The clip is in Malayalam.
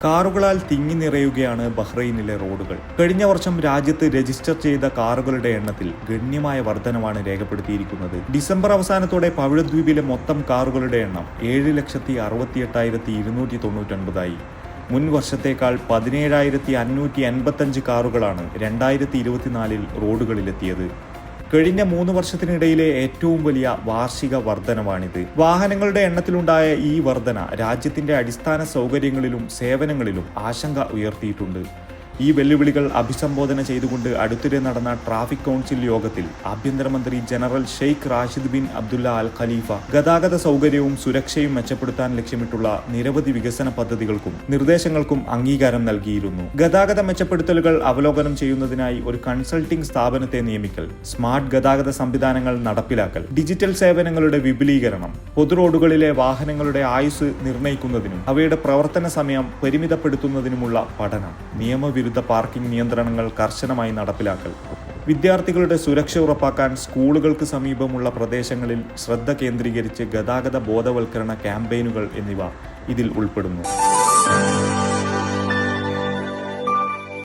കാറുകളാൽ തിങ്ങി നിറയുകയാണ് ബഹ്റൈനിലെ റോഡുകൾ. കഴിഞ്ഞ വർഷം രാജ്യത്ത് രജിസ്റ്റർ ചെയ്ത കാറുകളുടെ എണ്ണത്തിൽ ഗണ്യമായ വർധനവാണ് രേഖപ്പെടുത്തിയിരിക്കുന്നത്. ഡിസംബർ അവസാനത്തോടെ പവിഴദ്വീപിലെ മൊത്തം കാറുകളുടെ എണ്ണം 7,68,299 മുൻ വർഷത്തേക്കാൾ 17,585 കാറുകളാണ് 2024 റോഡുകളിലെത്തിയത്. കഴിഞ്ഞ 3 വർഷത്തിനിടയിലെ ഏറ്റവും വലിയ വാർഷിക വർധനവാണിത്. വാഹനങ്ങളുടെ എണ്ണത്തിലുണ്ടായ ഈ വർധന രാജ്യത്തിന്റെ അടിസ്ഥാന സൗകര്യങ്ങളിലും സേവനങ്ങളിലും ആശങ്ക ഉയർത്തിയിട്ടുണ്ട്. ഈ വെല്ലുവിളികൾ അഭിസംബോധന ചെയ്തുകൊണ്ട് അടുത്തിടെ നടന്ന ട്രാഫിക് കൗൺസിൽ യോഗത്തിൽ ആഭ്യന്തരമന്ത്രി general Sheikh Rashid bin Abdullah Al Khalifa ഗതാഗത സൗകര്യവും സുരക്ഷയും മെച്ചപ്പെടുത്താൻ ലക്ഷ്യമിട്ടുള്ള നിരവധി വികസന പദ്ധതികൾക്കും നിർദ്ദേശങ്ങൾക്കും അംഗീകാരം നൽകിയിരുന്നു. ഗതാഗത മെച്ചപ്പെടുത്തലുകൾ അവലോകനം ചെയ്യുന്നതിനായി ഒരു കൺസൾട്ടിംഗ് സ്ഥാപനത്തെ നിയമിക്കൽ, സ്മാർട്ട് ഗതാഗത സംവിധാനങ്ങൾ നടപ്പിലാക്കൽ, ഡിജിറ്റൽ സേവനങ്ങളുടെ വിപുലീകരണം, പൊതുറോഡുകളിലെ വാഹനങ്ങളുടെ ആയുസ് നിർണ്ണയിക്കുന്നതിനും അവയുടെ പ്രവർത്തന സമയം പരിമിതപ്പെടുത്തുന്നതിനുമുള്ള പഠനം, നിയമവിരുദ്ധ പാർക്കിംഗ് നിയന്ത്രണങ്ങൾ കർശനമായി നടപ്പിലാക്കൽ, വിദ്യാർത്ഥികളുടെ സുരക്ഷ ഉറപ്പാക്കാൻ സ്കൂളുകൾക്ക് സമീപമുള്ള പ്രദേശങ്ങളിൽ ശ്രദ്ധ കേന്ദ്രീകരിച്ച് ഗതാഗത ബോധവൽക്കരണ ക്യാമ്പയിനുകൾ എന്നിവ ഇതിൽ ഉൾപ്പെടുന്നു.